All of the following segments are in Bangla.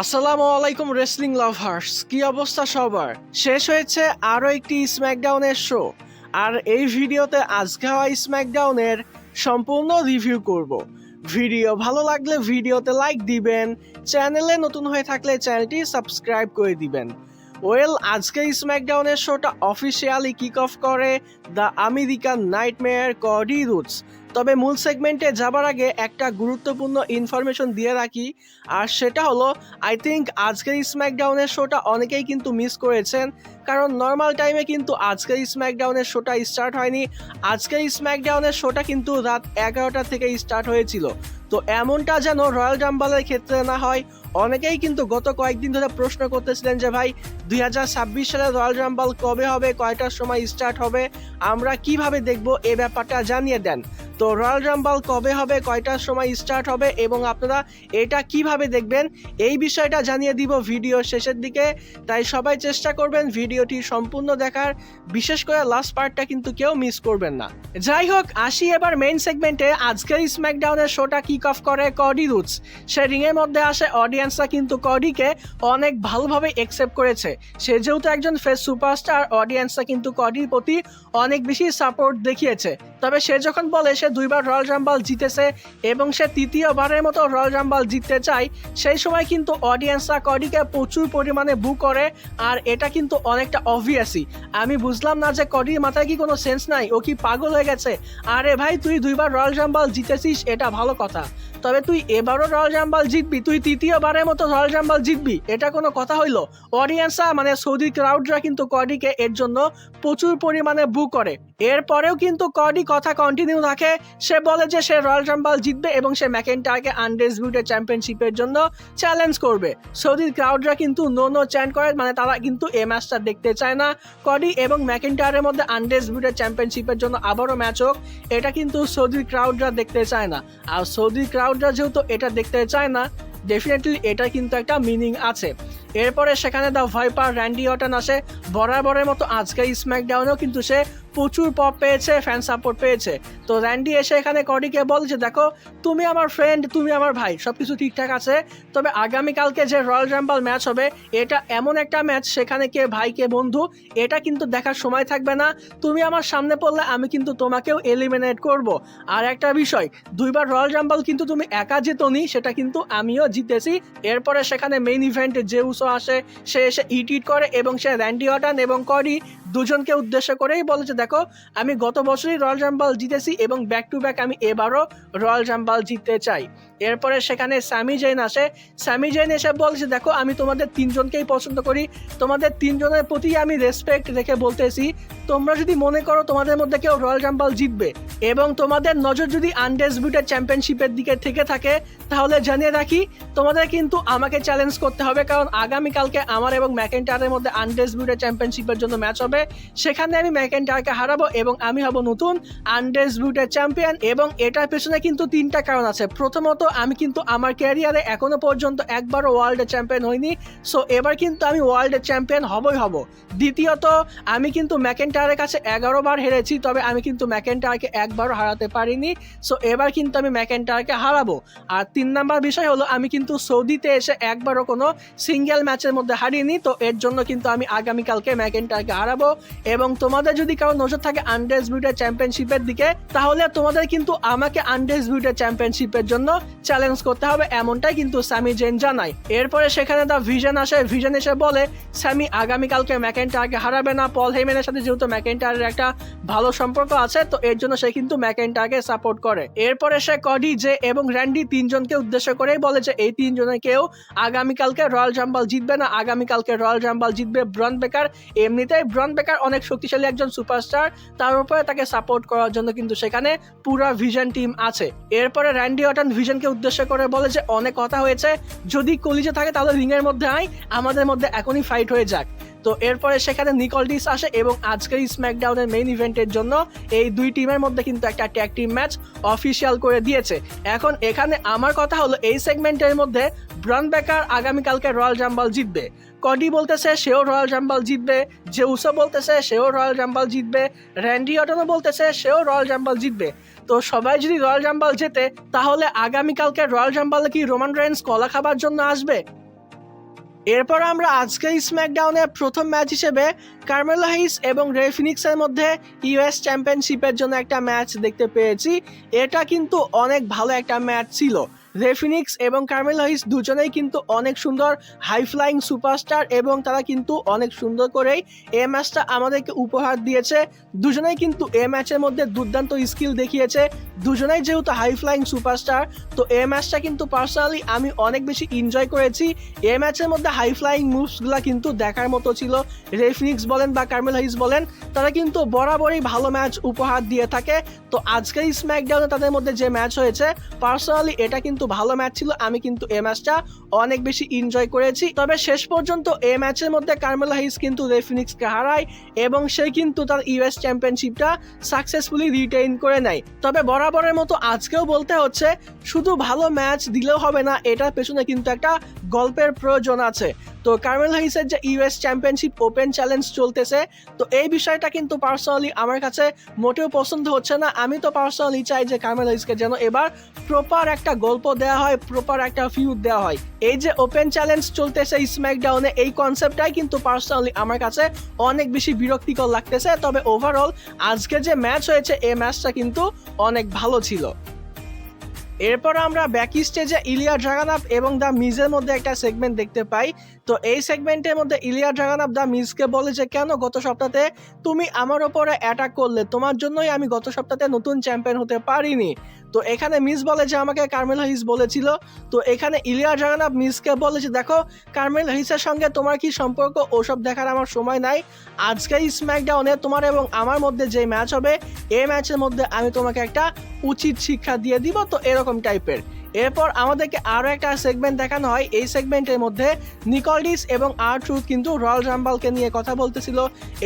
আসসালামু আলাইকুম রেসলিং লাভার্স, কি অবস্থা সবার? শেষ হয়েছে আরও একটি স্ম্যাকডাউনের শো, আর এই ভিডিওতে আজকে হওয়া স্ম্যাকডাউনের সম্পূর্ণ রিভিউ করব। ভিডিও ভালো লাগলে ভিডিওতে লাইক দিবেন, চ্যানেলে নতুন হয়ে থাকলে চ্যানেলটি সাবস্ক্রাইব করে দিবেন। আজকে স্ম্যাকডাউনের শোটা অফিসিয়ালি কিক অফ করে দ্য আমেরিকান নাইটমেয়ার কডি রুডস। তবে মূল সেগমেন্টে যাবার আগে একটা গুরুত্বপূর্ণ ইনফরমেশন দিয়ে রাখি, আর সেটা হলো আই থিঙ্ক আজকের স্ম্যাকডাউনের শোটা অনেকেই কিন্তু মিস করেছেন, কারণ নর্মাল টাইমে কিন্তু আজকের স্ম্যাকডাউনের শোটা স্টার্ট হয়নি। আজকের স্ম্যাকডাউনের শোটা কিন্তু রাত 11টা থেকে স্টার্ট হয়েছিল। তো এমনটা যেন রয়্যাল রাম্বলের ক্ষেত্রে না হয়। অনেকেই কিন্তু গত কয়েকদিন ধরে প্রশ্ন করতেছিলেন যে ভাই 2026 সালে রয়্যাল রাম্বল কবে হবে, কয়টার সময় স্টার্ট হবে, আমরা কিভাবে দেখব, এই ব্যাপারটা জানিয়ে দেন। তো রয়্যাল রাম্বল কবে হবে, কয়টার সময় স্টার্ট হবে এবং আপনারা এটা কিভাবে দেখবেন, এই বিষয়টা জানিয়ে দিব ভিডিও শেষের দিকে। তাই সবাই চেষ্টা করবেন ভিডিওটি সম্পূর্ণ দেখার, বিশেষ করে লাস্ট পার্টটা কিন্তু কেউ মিস করবেন না। যাই হোক, আসি এবার মেইন সেগমেন্টে। আজকের স্ম্যাকডাউনের শোটা কিক অফ করে কডি রুডস। সে রিংয়ের মধ্যে আসে, অডিয়েন্সরা কিন্তু কডিকে অনেক ভালোভাবে একসেপ্ট করেছে। সে যেহেতু একজন ফেস সুপারস্টার, অডিয়েন্সরা কিন্তু কডির প্রতি অনেক বেশি সাপোর্ট দেখিয়েছে। তবে সে যখন বলে সে 2বার রয়্যাল রাম্বল জিতেছে এবং সে 3য়বারের মতো রয়্যাল রাম্বল জিততে চায়, সেই সময় কিন্তু অডিয়েন্সরা কডিকে প্রচুর পরিমাণে বু করে। আর এটা কিন্তু অনেকটা অবভিয়াসই। আমি বুঝলাম না যে কডির মাথায় কি কোনো সেন্স নাই, ও কি পাগল হয়ে গেছে? আরে ভাই, তুই 2বার রয়্যাল রাম্বল জিতেছিস, এটা ভালো কথা, তবে তুই এবারও রয়্যাল রাম্বল জিতবি, তুই 3য়বারের মতো রয়্যাল রাম্বল জিতবি, এটা কোনো কথা হইলো? অডিয়েন্সরা মানে সৌদি ক্রাউডরা কিন্তু কডিকে এর জন্য প্রচুর পরিমাণে বু করে। এরপরেও কিন্তু কডি কথা কন্টিনিউ রাখে। সে বলে যে সে রয়্যাল রাম্বল জিতবে এবং সে ম্যাকেন্টায়ারকে আনডিসপিউটেড চ্যাম্পিয়নশিপের জন্য চ্যালেঞ্জ করবে। সৌদির ক্রাউডরা কিন্তু নো চ্যান্ট করে, মানে তারা কিন্তু এই ম্যাচটা দেখতে চায় না। কডি এবং ম্যাকেন্টায়ারের মধ্যে আনডিসপিউটেড চ্যাম্পিয়নশিপের জন্য আবারও ম্যাচ হোক, এটা কিন্তু সৌদির ক্রাউডরা দেখতে চায় না। আর সৌদির ক্রাউডরা যেহেতু এটা দেখতে চায় না, ডেফিনেটলি এটা কিন্তু একটা মিনিং আছে। এরপরে সেখানে দ্য ভাইপার র্যান্ডি অর্টন আসে। বরাবরের মতো আজকে স্ম্যাকডাউনেও কিন্তু সে প্রচুর পপ পেয়েছে, ফ্যান সাপোর্ট পেয়েছে। তো র্যান্ডি এসে এখানে কডিকে বলে যে দেখো, তুমি আমার ফ্রেন্ড, তুমি আমার ভাই, সবকিছু ঠিকঠাক আছে, তবে আগামীকালকে যে রয়্যাল রাম্বল ম্যাচ হবে, এটা এমন একটা ম্যাচ সেখানে কে ভাই কে বন্ধু এটা কিন্তু দেখার সময় থাকবে না। তুমি আমার সামনে পড়লে আমি কিন্তু তোমাকেও এলিমিনেট করব। আর একটা বিষয়, 2বার রয়্যাল রাম্বল কিন্তু তুমি একা জেতোনি, সেটা কিন্তু আমিও জিতেছি। এরপরে সেখানে মেইন ইভেন্টে যে উসো আসে, সে এসে ইট করে এবং সে র্যান্ডি অর্টন এবং কডি দুজনকে উদ্দেশ্য করেই বলে যে দেখো, আমি গত বছরই রয়্যাল রাম্বল জিতেছি এবং ব্যাক টু ব্যাক আমি এবারও রয়্যাল রাম্বল জিততে চাই। এরপরে সেখানে স্যামি জেন আসে। স্যামি জেন এসে বলছে দেখো, আমি তোমাদের 3জনকেই পছন্দ করি, তোমাদের 3জনের প্রতি আমি রেসপেক্ট রেখে বলতেছি, তোমরা যদি মনে করো তোমাদের মধ্যে কেউ রয়্যাল রাম্বল জিতবে এবং তোমাদের নজর যদি আনডিসপিউটেড চ্যাম্পিয়নশিপের দিকে থেকে থাকে, তাহলে জানিয়ে রাখি তোমাদের কিন্তু আমাকে চ্যালেঞ্জ করতে হবে, কারণ আগামীকালকে আমার এবং ম্যাকেন্টায়ারের মধ্যে আনডিসপিউটেড চ্যাম্পিয়নশিপের জন্য ম্যাচ হবে। সেখানে আমি ম্যাকেন্টায়ারকে হারাবো এবং আমি হব নতুন আনডিসপিউটেড চ্যাম্পিয়ন। এবং এটার পেছনে কিন্তু 3টা কারণ আছে। প্রথমত, আমি কিন্তু আমার ক্যারিয়ারে এখনো পর্যন্ত একবারও ওয়ার্ল্ড চ্যাম্পিয়ন হইনি, সো এবার কিন্তু আমি ওয়ার্ল্ড চ্যাম্পিয়ন হবই হব। দ্বিতীয়ত, আমি কিন্তু ম্যাকেন্টায়ারের কাছে 11বার হেরেছি, তবে আমি কিন্তু ম্যাকেন্টায়ারকে একবারও হারাতে পারিনি, সো এবার কিন্তু আমি ম্যাকেন্টায়ারকে হারাবো। আর 3 নাম্বার বিষয় হলো, আমি কিন্তু সৌদিতে এসে একবারও কোনো সিঙ্গেল ম্যাচের মধ্যে হারিনি, তো এর জন্য কিন্তু আমি আগামীকালকে ম্যাকেন্টায়ারকে হারাবো। এবং তোমাদের যদি কারো নজর থাকে আনডিসপিউটেড চ্যাম্পিয়নশিপের দিকে, তাহলে তোমাদের কিন্তু আমাকে আনডিসপিউটেড চ্যাম্পিয়নশিপের জন্য চ্যালেঞ্জ করতে হবে, এমনটাই কিন্তু স্যামি জেন জানায়। এরপরে সেখানে দ্য ভিশন আসে। ভিশন এসে বলে স্যামি আগামীকালকে ম্যাকেন্টায়ারকে হারাবে না। পল হেইম্যানের সাথে যেহেতু ম্যাকেন্টায়ারের একটা ভালো সম্পর্ক আছে, তো এর জন্য সে কিন্তু ম্যাকেন্টায়ারকে সাপোর্ট করে। এরপরে সে কডি, জে এবং র্যান্ডি 3জনকে উদ্দেশ্য করেই বলে যে এই 3জনের কেউ আগামীকালকে রয়্যাল রাম্বল জিতবে না। আগামীকালকে রয়্যাল রাম্বল জিতবে ব্রন বেকার। এমনিতেই ব্রন বেকার অনেক শক্তিশালী একজন সুপারস্টার, তার উপরে তাকে সাপোর্ট করার জন্য কিন্তু সেখানে পুরা ভিশন টিম আছে। এরপরে র্যান্ডি অর্টন ভিশনকে উদ্দেশ্য করে বলে যে অনেক কথা হয়েছে, যদি কলিজে থাকে তাহলে রিংয়ের মধ্যে আয়, আমাদের মধ্যে এখনই ফাইট হয়ে যাক। তো এরপরে সেখানে নিকলডিস আসে এবং আজকের স্ম্যাকডাউনের মেইন ইভেন্টের জন্য এই 2 টিমের মধ্যে কিন্তু একটা ট্যাগ টিম ম্যাচ অফিসিয়াল করে দিয়েছে। এখন এখানে আমার কথা হলো, এই সেগমেন্টের মধ্যে ব্রন বেকার আগামীকালকে রয়্যাল রাম্বল জিতবে, কডি বলতেছে সেও রয়্যাল রাম্বল জিতবে, যে উসো বলতেছে সেও রয়্যাল রাম্বল জিতবে, র্যান্ডি অর্টনও বলতেছে সেও রয়্যাল রাম্বল জিতবে। তো সবাই যদি রয়্যাল রাম্বল জেতে, তাহলে আগামীকালকে রয়্যাল রাম্বলে কি রোমান রেইন্স কলা খাবার জন্য আসবে? এরপর আমরা আজকের স্ম্যাকডাউনের প্রথম ম্যাচ হিসেবে কার্মেলো হাইস এবং রে ফিনিক্সের মধ্যে ইউএস চ্যাম্পিয়নশিপের জন্য একটা ম্যাচ দেখতে পেয়েছি। এটা কিন্তু অনেক ভালো একটা ম্যাচ ছিল। রে ফিনিক্স এবং কার্মেলো হাইস দুজনেই কিন্তু অনেক সুন্দর হাই ফ্লাইং সুপারস্টার এবং তারা কিন্তু অনেক সুন্দর করেই এই ম্যাচটা আমাদেরকে উপহার দিয়েছে। দুজনেই কিন্তু এই ম্যাচের মধ্যে দুর্দান্ত স্কিল দেখিয়েছে। দুজনেই যেহেতু হাই ফ্লাইং সুপারস্টার, তো এই ম্যাচটা কিন্তু পার্সোনালি আমি অনেক বেশি এনজয় করেছি। এই ম্যাচের মধ্যে হাই ফ্লাইং মুভসগুলো কিন্তু দেখার মতো ছিল। রে ফিনিক্স বলেন বা কার্মেলো হাইস বলেন, তারা কিন্তু বরাবরই ভালো ম্যাচ উপহার দিয়ে থাকে। তো আজকের স্ম্যাকডাউনে তাদের মধ্যে যে ম্যাচ হয়েছে, পার্সোনালি এটা কিন্তু ভালো ম্যাচ ছিল। আমি কিন্তু এই ম্যাচটা অনেক বেশি এনজয় করেছি। তবে শেষ পর্যন্ত এই ম্যাচের মধ্যে কার্মেলো হাইস কিন্তু রে ফিনিক্সকে হারায় এবং সে কিন্তু তার ইউএস চ্যাম্পিয়নশিপটা সাকসেসফুলি রিটেইন করে নেয়। তবে বরাবরের মতো আজকেও বলতে হচ্ছে, শুধু ভালো ম্যাচ দিলেও হবে না, এটার পেছনে কিন্তু একটা গল্পের প্রয়োজন আছে। তো কার্মেলো হাইসের যে ইউএস চ্যাম্পিয়নশিপ ওপেন চ্যালেঞ্জ চলতেছে, তো এই বিষয়টা কিন্তু পার্সোনালি আমার কাছে মোটেও পছন্দ হচ্ছে না। আমি তো পার্সোনালি চাই যে কার্মেলো হাইসকে যেন এবার প্রপার একটা গল্প দেওয়া হয়, প্রপার একটা ফিউড দেওয়া হয়। এই যে ওপেন চ্যালেঞ্জ চলতেছে স্ম্যাকডাউনে, এই কনসেপ্টটাই কিন্তু পার্সোনালি আমার কাছে অনেক বেশি বিরক্তিকর লাগতেছে। তবে ওভারঅল আজকে যে ম্যাচ হয়েছে, এই ম্যাচটা কিন্তু অনেক ভালো ছিল। এরপর আমরা ব্যাক স্টেজে ইলিয়া ড্রাগানভ এবং দ্য মিজের মধ্যে একটা সেগমেন্ট দেখতে পাই। তো এই সেগমেন্টের মধ্যে ইলিয়া ড্রাগানভ দ্য মিজকে বলে যে, কেন গত সপ্তাহে তুমি আমার ওপরে অ্যাটাক করলে, তোমার জন্যই আমি গত সপ্তাহে নতুন চ্যাম্পিয়ন হতে পারিনি। তো এখানে মিজ বলে যে আমাকে কার্মেলো হাইস বলেছিল। তো এখানে ইলিয়া ড্রাগানভ মিজকে বলে যে, দেখো কার্মেলো হাইসের সঙ্গে তোমার কি সম্পর্ক, ওসব দেখার আমার সময় নাই। আজকে স্ম্যাকডাউনে তোমার এবং আমার মধ্যে যে ম্যাচ হবে, এই ম্যাচের মধ্যে আমি তোমাকে একটা উচিত শিক্ষা দিয়ে দিব। তো এরকম টাইপের। এরপর আমাদেরকে আরও একটা সেগমেন্ট দেখানো হয়। এই সেগমেন্টের মধ্যে নিকলডিস এবং আর-ট্রুথ কিন্তু রয়্যাল রাম্বলকে নিয়ে কথা বলতেছিল।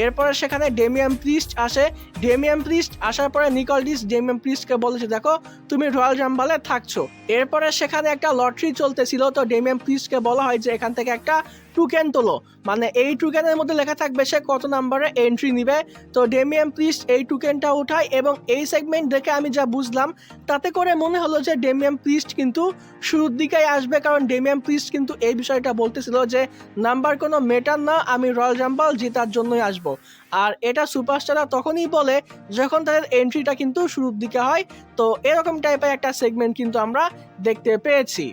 এরপরে সেখানে ডেমিয়ান প্রিস্ট আসে। ডেমিয়ান প্রিস্ট আসার পরে নিকলডিস ডেমিয়ান প্রিস্টকে বলেছে, দেখো তুমি রয়্যাল রাম্বলে থাকছো। এরপরে সেখানে একটা লটারি চলতেছিল। তো ডেমিয়ান প্রিস্টকে বলা হয় যে এখান থেকে একটা টোকেন তোলো, মানে এই টোকেনের মধ্যে লেখা থাকবে সে কত নাম্বারে এন্ট্রি নিবে। তো ডেমিয়ান প্রিস্ট এই টোকেনটা উঠায় এবং এই সেগমেন্ট দেখে আমি যা বুঝলাম, তাতে করে মনে হলো যে ডেমিয়ান প্রিস্ট কিন্তু শুরুর দিকেই আসবে, কারণ ডেমিয়ান প্রিস্ট কিন্তু এই বিষয়টা বলতেছিল যে নাম্বার কোনো মেটার না, আমি রয়্যাল রাম্বল জেতার জন্যই আসবো। আর এটা সুপারস্টাররা তখনই বলে যখন তাদের এন্ট্রিটা কিন্তু শুরুর দিকে হয়। তো এরকম টাইপের একটা সেগমেন্ট কিন্তু আমরা দেখতে পেয়েছি।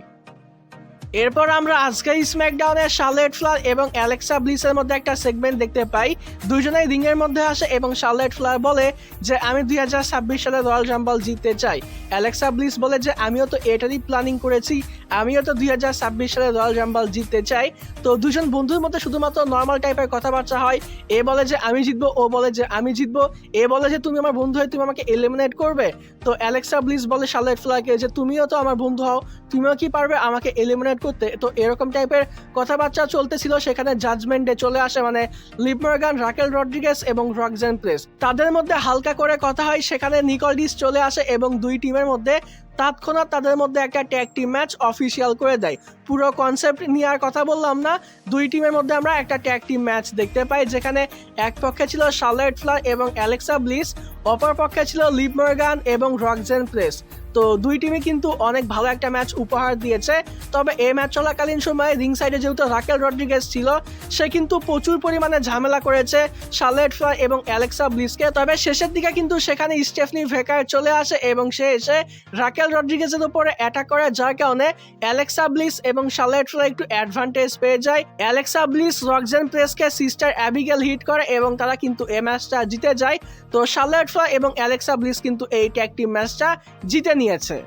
এরপর আমরা আজকের স্ম্যাকডাউনে শার্লেট ফ্লার এবং অ্যালেক্সা ব্লিসের মধ্যে একটা সেগমেন্ট দেখতে পাই। দুজনেই রিংয়ের মধ্যে আসে এবং শার্লেট ফ্লার বলে যে আমি 2026 সালে রয়্যাল রাম্বল জিততে চাই। অ্যালেক্সা ব্লিস বলে যে আমিও তো এটারই প্ল্যানিং করেছি, আমিও তো 2026 সালে রয়্যাল রাম্বল জিততে চাই। তো দুজন বন্ধুর মধ্যে শুধুমাত্র নর্মাল টাইপের কথাবার্তা হয়। এ বলে যে আমি জিতবো, ও বলে যে আমি জিতবো। এ বলে যে তুমি আমার বন্ধু হয়ে তুমি আমাকে এলিমিনেট করবে। তো অ্যালেক্সা ব্লিস বলে শার্লেট ফ্লারকে যে তুমিও তো আমার বন্ধু হও, তুমিও কি পারবে আমাকে এলিমিনেট করতে। তো এরকম টাইপের কথাবার্তা চলতেছিল। সেখানে জাজমেন্ট ডে চলে আসে, মানে লিভ মর্গান, রাকেল রড্রিগেজ এবং রক্সেন প্রেস, তাদের মধ্যে হালকা করে কথা হয়। সেখানে নিকলডিস চলে আসে এবং দুই টিমের মধ্যে তৎক্ষণাৎ তাদের মধ্যে একটা ট্যাগ টিম ম্যাচ অফিসিয়াল করে দেয়। পুরো কনসেপ্ট নিয়ে আর কথা বললাম না, দুই টিমের মধ্যে আমরা একটা ট্যাগ টিম ম্যাচ দেখতে পাই, যেখানে এক পক্ষে ছিল শার্লেট ফ্লার এবং অ্যালেক্সা ব্লিস, অপর পক্ষে ছিল লিভ মর্গান এবং রক্সেন প্রেস। তো দুই টিমই কিন্তু অনেক ভালো একটা ম্যাচ উপহার দিয়েছে। তবে এই ম্যাচ চলাকালীন সময়ে রিং সাইডে যেহেতু রাকেল রড্রিগেজ ছিল, সে কিন্তু প্রচুর পরিমাণে ঝামেলা করেছে শার্লেট ফ্লার এবং অ্যালেক্সা ব্লিসকে। তবে শেষের দিকে কিন্তু সেখানে স্টেফনি ভেকার চলে আসে এবং সে এসে রাকেল রড্রিগেজের উপরে অ্যাটাক করে, যার কারণে অ্যালেক্সা ব্লিস এবং শার্লেট ফ্লার একটু অ্যাডভান্টেজ পেয়ে যায়। অ্যালেক্সা ব্লিস রক্সেন প্রেসকে সিস্টার অ্যাবিগেল হিট করে এবং তারা কিন্তু এই ম্যাচটা জিতে যায়। তো শার্লেট ফ্লার এবং অ্যালেক্সা ব্লিস কিন্তু এই ট্যাগ টিম ম্যাচটা জিতে নিয়েছে।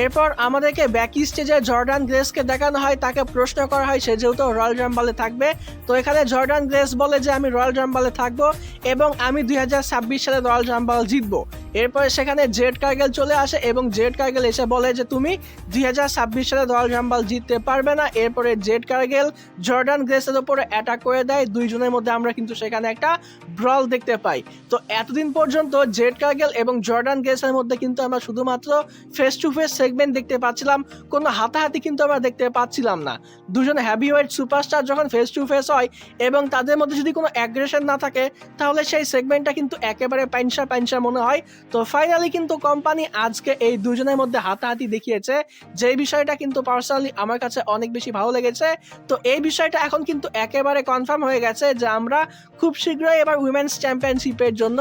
এরপর আমাদেরকে ব্যাক স্টেজে জর্ডান গ্রেসকে দেখানো হয়। তাকে প্রশ্ন করা হয় সে যেহেতু রয়্যাল রাম্বলে থাকবে। তো এখানে জর্ডান গ্রেস বলে যে আমি রয়্যাল রাম্বলে থাকবো এবং আমি 2026 সালে রয়্যাল রাম্বল জিতবো। এরপরে সেখানে জেড কার্গেল চলে আসে এবং জেড কার্গেল এসে বলে যে তুমি 2026 সালে রয়্যাল রাম্বল জিততে পারবে না। এরপরে জেড কার্গেল জর্ডান গ্রেসের উপরে অ্যাটাক করে দেয়। দুইজনের মধ্যে আমরা কিন্তু সেখানে একটা ব্রল দেখতে পাই। তো এতদিন পর্যন্ত জেড কার্গেল এবং জর্ডান গ্রেসের মধ্যে কিন্তু আমরা শুধুমাত্র ফেস টু ফেস সেগমেন্ট দেখতে পাচ্ছিলাম, কোনো হাতাহাতি কিন্তু আমরা দেখতে পাচ্ছিলাম না। দুজন হেভিওয়েট সুপারস্টার যখন ফেস টু ফেস হয় এবং তাদের মধ্যে যদি কোনো অ্যাগ্রেশন না থাকে তাহলে সেই সেগমেন্টটা কিন্তু একেবারে পাইনসা মনে হয়। তো ফাইনালি কিন্তু কোম্পানি আজকে এই দুজনের মধ্যে হাতাহাতি দেখিয়েছে, যেই বিষয়টা কিন্তু পার্সোনালি আমার কাছে অনেক বেশি ভালো লেগেছে। তো এই বিষয়টা এখন কিন্তু একেবারে কনফার্ম হয়ে গেছে যে আমরা খুব শীঘ্রই এবার উইমেন্স চ্যাম্পিয়নশিপের জন্য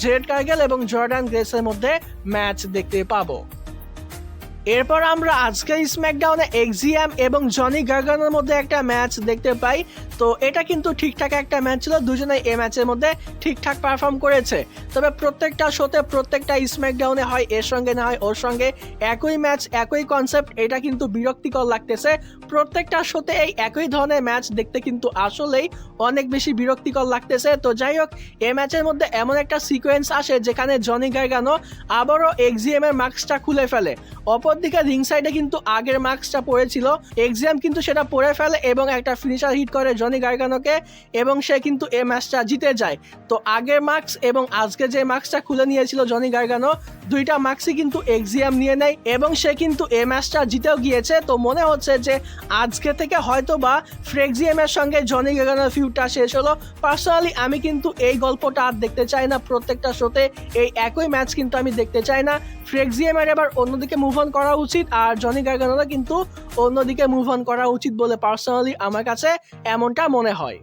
জেড কার্গেল এবং জর্ডান গ্রেসের মধ্যে ম্যাচ দেখতে পাবো। এরপর আমরা আজকে স্ম্যাকডাউনে এক্সিএম এবং জনি গার্গানোর মধ্যে একটা ম্যাচ দেখতে পাই। তো এটা কিন্তু ঠিকঠাক একটা ম্যাচ ছিল, দুজনেই এই ম্যাচের মধ্যে ঠিকঠাক পারফর্ম করেছে। তবে প্রত্যেকটা শোতে প্রত্যেকটা স্ম্যাকডাউনে হয় এর সঙ্গে না হয় ওর সঙ্গে একই ম্যাচ একই কনসেপ্ট, এটা কিন্তু বিরক্তিকর লাগতেছে। প্রত্যেকটা শোতে এই একই ধরনের ম্যাচ দেখতে কিন্তু আসলেই অনেক বেশি বিরক্তিকর লাগতেছে। তো যাই হোক, এই ম্যাচের মধ্যে এমন একটা সিকোয়েন্স আসে যেখানে জনি গার্গানো আবারও এক্সিএম এর মাস্কটা খুলে ফেলে। অপরদিকে রিং সাইডে কিন্তু আগের মাস্কটা পড়েছিল, এক্সিএম কিন্তু সেটা পরে ফেলে এবং একটা ফিনিশার হিট করে জনি গার্গানোকে এবং সে কিন্তু এই ম্যাচটা জিতে যায়। তো আগের মাস্ক এবং আজকে যে মাস্কটা খুলে নিয়েছিল জনি গার্গানো, দুইটা মাস্কই কিন্তু এক্সিএম নিয়ে নেয় এবং সে কিন্তু এই ম্যাচটা জিতেও গিয়েছে। তো মনে হচ্ছে যে আজকে থেকে হয়তো বা ফ্রেক্সিএম এর সঙ্গে জনি গার্গানোর ফিউডটা শেষ হলো। পার্সোনালি আমি কিন্তু এই গল্পটা আর দেখতে চাই না, প্রত্যেকটা শোতে এই একই ম্যাচ কিন্তু আমি দেখতে চাই না। ফ্রেক্সিএম এর এবার অন্যদিকে মুভ অন করা উচিত আর জনি গার্গানোরও কিন্তু অন্যদিকে মুভ অন করা উচিত বলে পার্সোনালি আমার কাছে এমনটা মনে হয়।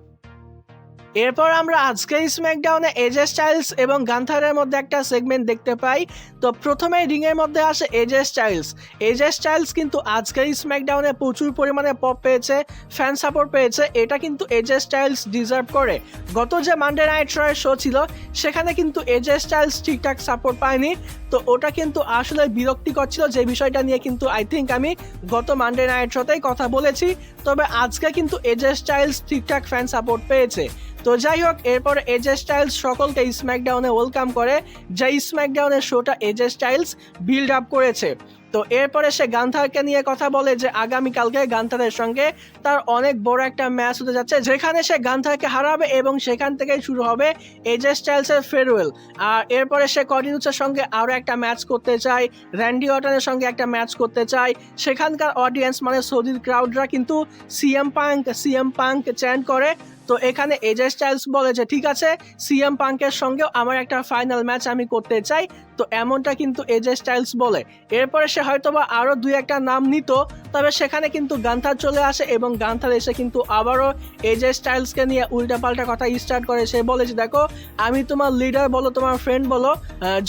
এরপর আমরা আজকে স্ম্যাকডাউনে এজে স্টাইলস এবং গান্থারের মধ্যে একটা সেগমেন্ট দেখতে পাই। তো প্রথমে রিং এর মধ্যে আসে এজে স্টাইলস কিন্তু আজকের স্ম্যাকডাউনে প্রচুর পরিমাণে পপ পেয়েছে, ফ্যান সাপোর্ট পেয়েছে, এটা কিন্তু এজে স্টাইলস ডিজার্ভ করে। গত যে মানডে নাইট রয়ের শো ছিল সেখানে কিন্তু এজে স্টাইলস ঠিকঠাক সাপোর্ট পায়নি, তো ওটা কিন্তু আসলে বিরক্তিকর ছিল, যে বিষয়টা নিয়ে কিন্তু আই থিঙ্ক আমি গত মানডে নাইট শোতেই কথা বলেছি। তবে আজকে কিন্তু এজে স্টাইলস ঠিকঠাক ফ্যান সাপোর্ট পেয়েছে। তো যাই হোক, এরপর এজে স্টাইলস সকলকে স্ম্যাকডাউনে ওয়েলকাম করে, যে স্ম্যাকডাউনের শোটা এজে স্টাইলস বিল্ড আপ করেছে। তো এরপরে সে গান্থারকে নিয়ে কথা বলে যে আগামীকালকে গান্থারের সঙ্গে তার অনেক বড় একটা ম্যাচ হতে যাচ্ছে, যেখানে সে গান্থারকে হারাবে এবং সেখান থেকেই শুরু হবে এজে স্টাইলসের ফেয়ারওয়েল। আর এরপরে সে কর্ডিনুসের সঙ্গে আরও একটা ম্যাচ করতে চায়, র্যান্ডি অর্টনের সঙ্গে একটা ম্যাচ করতে চায়। সেখানকার অডিয়েন্স মানে সৌদির ক্রাউডরা কিন্তু সিএম পাঙ্ক চ্যান্ট করে। তো এখানে এজে স্টাইলস বলে যে ঠিক আছে, সিএম পাঙ্কের সঙ্গেও আমার একটা ফাইনাল ম্যাচ আমি করতে চাই। তো এমনটা কিন্তু এজে স্টাইলস বলে। এরপরে সে হয়তোবা আরও দুই একটা নাম নিত, তবে সেখানে কিন্তু গান্থার চলে আসে এবং গান্থার এসে কিন্তু আবারও এজে স্টাইলসকে নিয়ে উল্টাপাল্টা কথা স্টার্ট করে। সে বলে যে দেখো, আমি তোমার লিডার বলো, তোমার ফ্রেন্ড বলো,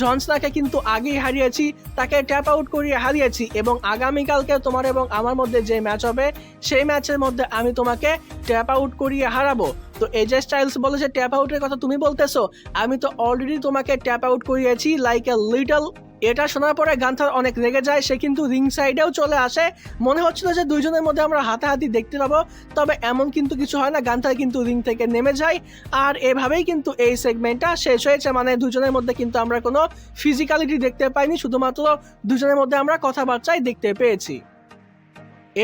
জনসনাকে কিন্তু আগেই হারিয়েছি, তাকে ট্যাপ আউট করিয়ে হারিয়েছি এবং আগামীকালকে তোমার এবং আমার মধ্যে যে ম্যাচ হবে সেই ম্যাচের মধ্যে আমি তোমাকে ট্যাপ আউট করিয়ে হারাবো। তো এজে স্টাইলস বলে যে ট্যাপ আউটের কথা তুমি বলতেছো, আমি তো অলরেডি তোমাকে ট্যাপ আউট করিয়েছি লাইক এ লিটল। এটা শোনার পরে গান্থার অনেক রেগে যায়, সে কিন্তু রিং সাইডেও চলে আসে। মনে হচ্ছিল যে দুইজনের মধ্যে আমরা হাতাহাতি দেখতে পাবো, তবে এমন কিন্তু কিছু হয় না, গান্থার কিন্তু রিং থেকে নেমে যায়। আর এভাবেই কিন্তু এই সেগমেন্টটা শেষ হয়েছে, মানে দুজনের মধ্যে কিন্তু আমরা কোনো ফিজিক্যালিটি দেখতে পাইনি, শুধুমাত্র দুজনের মধ্যে আমরা কথাবার্তাই দেখতে পেয়েছি।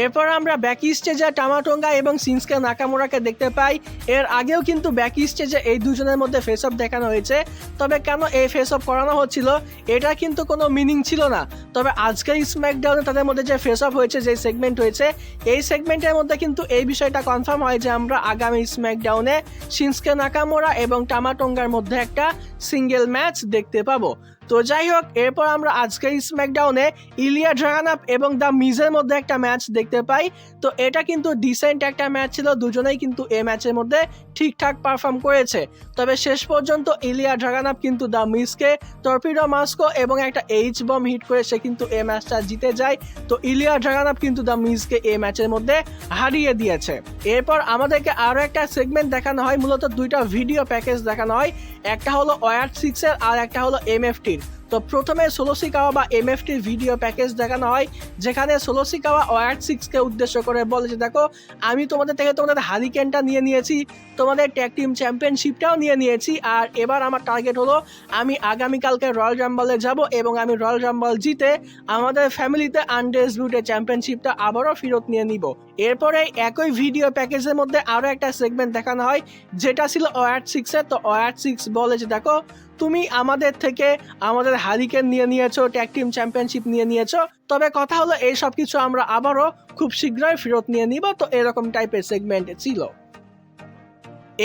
এরপর আমরা ব্যাকি স্টেজে টামাটোঙ্গা এবং শিনস্কে নাকামুরাকে দেখতে পাই। এর আগেও কিন্তু ব্যাকি স্টেজে এই দুজনের মধ্যে ফেস অফ দেখানো হয়েছে, তবে কেন এই ফেস অফ করানো হচ্ছিল এটা কিন্তু কোনো মিনিং ছিল না। তবে আজকের স্ম্যাকডাউনে তাদের মধ্যে যে ফেস অফ হয়েছে, যে সেগমেন্ট হয়েছে, এই সেগমেন্টের মধ্যে কিন্তু এই বিষয়টা কনফার্ম হয় যে আমরা আগামী স্ম্যাকডাউনে শিনস্কে নাকামুরা এবং টামাটোঙ্গার মধ্যে একটা সিঙ্গেল ম্যাচ দেখতে পাবো। তো যাই হোক, এরপর আমরা আজকের স্ম্যাকডাউনে ইলিয়া ড্রাগানভ এবং দ্য মিজের মধ্যে একটা ম্যাচ দেখতে পাই। তো এটা কিন্তু ডিসেন্ট একটা ম্যাচ ছিল, দুজনেই কিন্তু এই ম্যাচের মধ্যে ঠিকঠাক পারফর্ম করেছে। তবে শেষ পর্যন্ত ইলিয়া ড্রাগানভ কিন্তু দ্য মিজকে টর্পিডো মাস্কো এবং একটা এইচ বম হিট করে সে কিন্তু এই ম্যাচটা জিতে যায়। তো ইলিয়া ড্রাগানভ কিন্তু দ্য মিজকে এই ম্যাচের মধ্যে হারিয়ে দিয়েছে। এরপর আমাদেরকে আরও একটা সেগমেন্ট দেখানো হয়, মূলত দুইটা ভিডিও প্যাকেজ দেখানো হয়, একটা হলো ওয়ার্ড 6-এর আর একটা হলো MFT। তো প্রথমে সোলোসিকাওয়া বা MFT ভিডিও প্যাকেজ দেখানো হয়, যেখানে সোলোসিকাওয়া ওয়ার্ড 6কে উদ্দেশ্য করে বলে যে দেখো, আমি তোমাদের থেকে তোমাদের হারিকেনটা নিয়ে নিয়েছি, তোমাদের ট্যাগ টিম চ্যাম্পিয়নশিপটাও নিয়ে নিয়েছি, আর এবার আমার টার্গেট হলো আমি আগামীকালকে রয়্যাল রাম্বলে যাব এবং আমি রয়্যাল রাম্বল জিতে আমাদের ফ্যামিলিতে আনডিসপিউটেড চ্যাম্পিয়নশিপটা আবারও ফেরত নিয়ে নিব। এরপরে একই ভিডিও প্যাকেজের মধ্যে আরও একটা সেগমেন্ট দেখানো হয়, যেটা ছিল ওয়ার্ড 6-এর। তো ওয়ার্ড 6 বলে যে দেখো, তুমি আমাদের থেকে আমাদের হারিকেন নিয়ে নিয়েছো, ট্যাগ টিম চ্যাম্পিয়নশিপ নিয়ে নিয়েছো, তবে কথা হলো এই সব কিছু আমরা আবারও খুব শীঘ্রই ফেরত নিয়ে নিব। তো এরকম টাইপের সেগমেন্ট ছিল।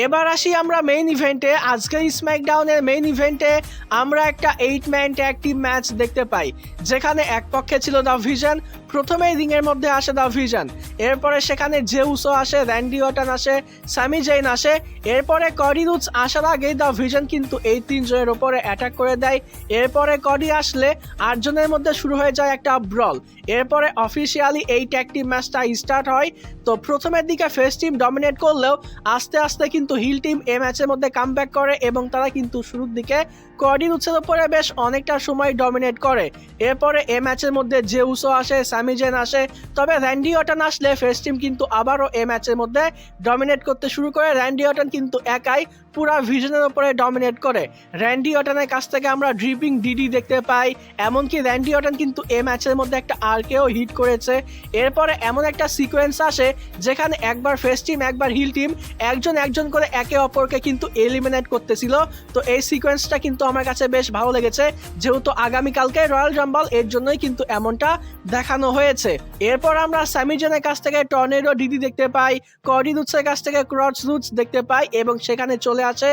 এবার আসি আমরা মেইন ইভেন্টে। আজকের স্ম্যাকডাউনের মেইন ইভেন্টে আমরা একটা 8 ম্যান ট্যাগ টিম ম্যাচ দেখতে পাই, যেখানে এক পক্ষে ছিল দ্য ভিশন। প্রথমেই রিংয়ের মধ্যে আসে দ্য ভিশন, এরপরে সেখানে জে উসো আসে, র্যান্ডি অর্টন আসে, স্যামি জেইন আসে। এরপরে কডি রুডস আসার আগেই দ্য ভিশন কিন্তু এই তিনজনের ওপরে অ্যাটাক করে দেয়। এরপরে কডি আসলে 8 জনের মধ্যে শুরু হয়ে যায় একটা ব্রল। এরপরে অফিসিয়ালি এই ট্যাগ টিম ম্যাচটা স্টার্ট হয়। তো প্রথমের দিকে ফেস টিম ডমিনেট করলেও আস্তে আস্তে কিন্তু হিল টিম এই ম্যাচের মধ্যে কামব্যাক করে এবং তারা কিন্তু শুরুর দিকে কডি রুডসের উপরে বেশ অনেকটা সময় ডমিনেট করে। এরপরে এই ম্যাচের মধ্যে জে উসো আসে, স্যামি জেন আসে, তবে র্যান্ডি অর্টন আসলে ফেস টিম কিন্তু আবারও এই ম্যাচের মধ্যে ডমিনেট করতে শুরু করে। র্যান্ডি অর্টন কিন্তু একাই পুরা ভিশনের উপরে ডমিনেট করে। র্যান্ডি অর্টনের কাছ থেকে আমরা ড্রিপিং ডিডি দেখতে পাই, এমনকি র্যান্ডি অর্টন কিন্তু এই ম্যাচের মধ্যে একটা আরকেও হিট করেছে। এরপরে এমন একটা সিকোয়েন্স আসে যেখানে একবার ফেস টিম একবার হিল টিম একজন একজন করে একে অপরকে কিন্তু এলিমিনেট করতেছিল। তো এই সিকোয়েন্সটা কিন্তু আমার কাছে বেশ ভালো লেগেছে, যেহেতু আগামীকালকে রয়্যাল রাম্বল, এর জন্যই কিন্তু এমনটা দেখানো হয়েছে। এরপর আমরা স্যামি জেনের কাছ থেকে টর্নেডো ডিডি দেখতে পাই, কডি রুডসের কাছ থেকে ক্রস রুডস দেখতে পাই এবং সেখানে চলে আসে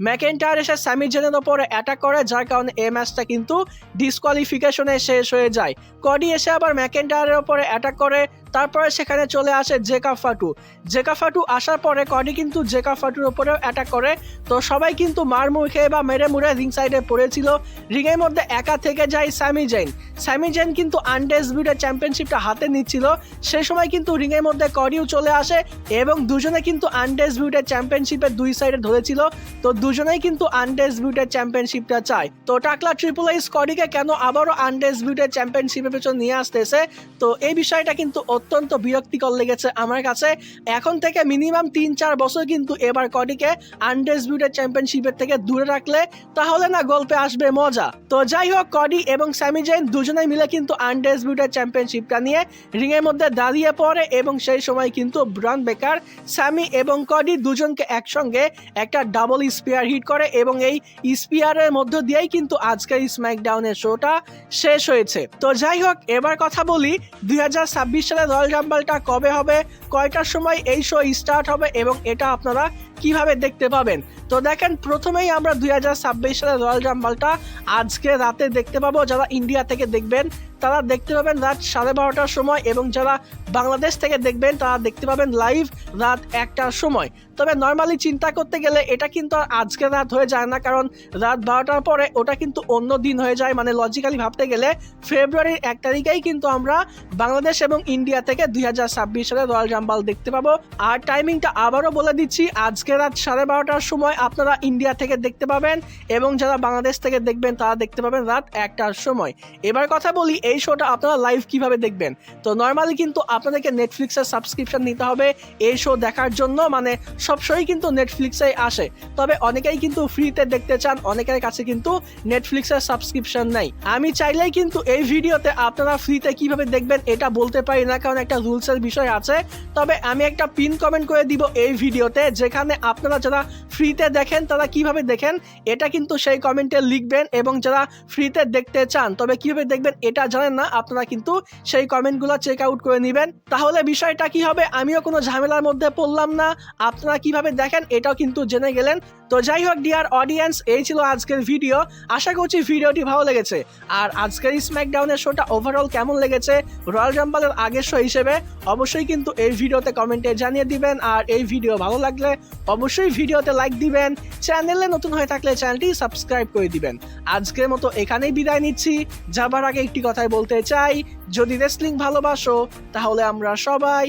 ম্যাকেন্টার এসে স্যামি জেনের ওপরে অ্যাটাক করে, যার কারণে এই ম্যাচটা কিন্তু ডিসকোয়ালিফিকেশনে শেষ হয়ে যায়। কডি এসে আবার ম্যাকেন্টারের ওপরে অ্যাটাক করে, তারপরে সেখানে চলে আসে জেকা ফাটু আসার পরে কডি কিন্তু জেকা ফাটুর উপরেও অ্যাটাক করে। তো সবাই কিন্তু মার মুখে বা মেরে মুড়ে রিং সাইডে পড়েছিল। রিংয়ের মধ্যে একা থেকে যায় স্যামি জেন কিন্তু আনডিসপিউটেড চ্যাম্পিয়নশিপটা হাতে নিচ্ছিল। সেই সময় কিন্তু রিংয়ের মধ্যে কডিও চলে আসে এবং দুজনে কিন্তু আনডিসপিউটেড চ্যাম্পিয়নশিপের দুই সাইডে ধরেছিল। তো দুজনেই কিন্তু আনডিসপিউটেড চ্যাম্পিয়নশিপটা চায়। তো টাকলা ট্রিপল এইচ কডিকে কেন আবারও আনডিসপিউটেড চ্যাম্পিয়নশিপের পেছনে নিয়ে আসতেছে, তো এই বিষয়টা কিন্তু অত্যন্ত বিরক্তিকর লেগেছে আমার কাছে। এখন থেকে মিনিমাম 3-4 বছর কিন্তু এবার কডিকে আনডিসপিউটেড চ্যাম্পিয়নশিপের থেকে দূরে রাখলে তাহলে না গল্পে আসবে মজা। তো যাই হোক, কডি এবং স্যামি জেন দুজনেই মিলে কিন্তু আনডিসপিউটেড চ্যাম্পিয়নশিপটা নিয়ে রিংয়ের মধ্যে দাঁড়িয়ে পড়ে এবং সেই সময় কিন্তু ব্রন বেকার স্যামি এবং কডি দুজনকে একসঙ্গে একটা ডাবল স্পিয়ার হিট করে এবং এই স্পিয়ারের মধ্য দিয়েই কিন্তু আজকের স্ম্যাকডাউনের শোটা শেষ হয়েছে। তো যাই হোক, এবার কথা বলি 2026 সালে রয়্যাল রাম্বলটা কবে হবে, কয়টার সময় এই শো স্টার্ট হবে এবং এটা আপনারা কিভাবে দেখতে পাবেন। তো দেখেন, প্রথমেই আমরা 2026 সালে রয়্যাল রাম্বলটা আজকে রাতে দেখতে পাবো। যারা ইন্ডিয়া থেকে দেখবেন তারা দেখতে পাবেন রাত 12:30টার সময় এবং যারা বাংলাদেশ থেকে দেখবেন তারা দেখতে পাবেন লাইভ রাত 1টার সময়। তবে নর্মালি চিন্তা করতে গেলে এটা কিন্তু আজকে রাত হয়ে যায় না, কারণ রাত 12টার পরে ওটা কিন্তু অন্য দিন হয়ে যায়। মানে লজিক্যালি ভাবতে গেলে ফেব্রুয়ারির 1 তারিখেই কিন্তু আমরা বাংলাদেশ এবং ইন্ডিয়া থেকে 2026 সালে রয়্যাল রাম্বল দেখতে পাবো। আর টাইমিংটা আবারও বলে দিচ্ছি, আজকে রাত 12:30টার সময় আপনারা ইন্ডিয়া থেকে দেখতে পাবেন এবং যারা বাংলাদেশ থেকে দেখবেন তারা দেখতে পাবেন রাত 1টার সময়। এবার কথা বলি এই শোটা আপনারা লাইভ কিভাবে দেখবেন। তো নর্মালি কিন্তু আপনাদেরকে নেটফ্লিক্সের সাবস্ক্রিপশন নিতে হবে এই শো দেখার জন্য। মানে সব শোই কিন্তু নেটফ্লিক্সে আসে, তবে অনেকেই কিন্তু ফ্রিতে দেখতে চান, অনেকের কাছে কিন্তু নেটফ্লিক্সের সাবস্ক্রিপশন নেই। আমি চাইলেই কিন্তু এই ভিডিওতে আপনারা ফ্রিতে কিভাবে দেখবেন এটা বলতে পারি না, কারণ একটা রুলসের বিষয় আছে। তবে আমি একটা পিন কমেন্ট করে দিব এই ভিডিওতে, যেখানে আপনারা যারা ফ্রিতে দেখেন তারা কিভাবে দেখেন এটা কিন্তু সেই কমেন্টে লিখবেন, এবং যারা ফ্রিতে দেখতে চান তবে কিভাবে দেখবেন এটা জানেন না আপনারা কিন্তু সেই কমেন্টগুলো চেক আউট করে নেবেন। তাহলে বিষয়টা কি হবে, আমিও কোনো ঝামেলার মধ্যে পড়লাম না, আপনারা কিভাবে দেখেন এটাও কিন্তু জেনে গেলেন। তো যাই হোক ডিয়ার অডিয়েন্স, এই ছিল আজকের ভিডিও। আশা করছি ভিডিওটি ভালো লেগেছে। আর আজকের স্ম্যাকডাউনের শোটা ওভারঅল কেমন লেগেছে রয়্যাল রাম্বলের আগের শো হিসেবে অবশ্যই কিন্তু এই ভিডিওতে কমেন্টে জানিয়ে দিবেন। আর এই ভিডিও ভালো লাগলে অবশ্যই ভিডিওতে লাইক দিবেন, চ্যানেলে নতুন হয়ে থাকলে চ্যানেলটি সাবস্ক্রাইব করে দিবেন। আজকের মতো এখানেই বিদায় নিচ্ছি। যাবার আগে একটি কথাই বলতে চাই, যদি রেসলিং ভালোবাসো তাহলে আমরা সবাই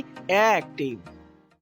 এক টিম।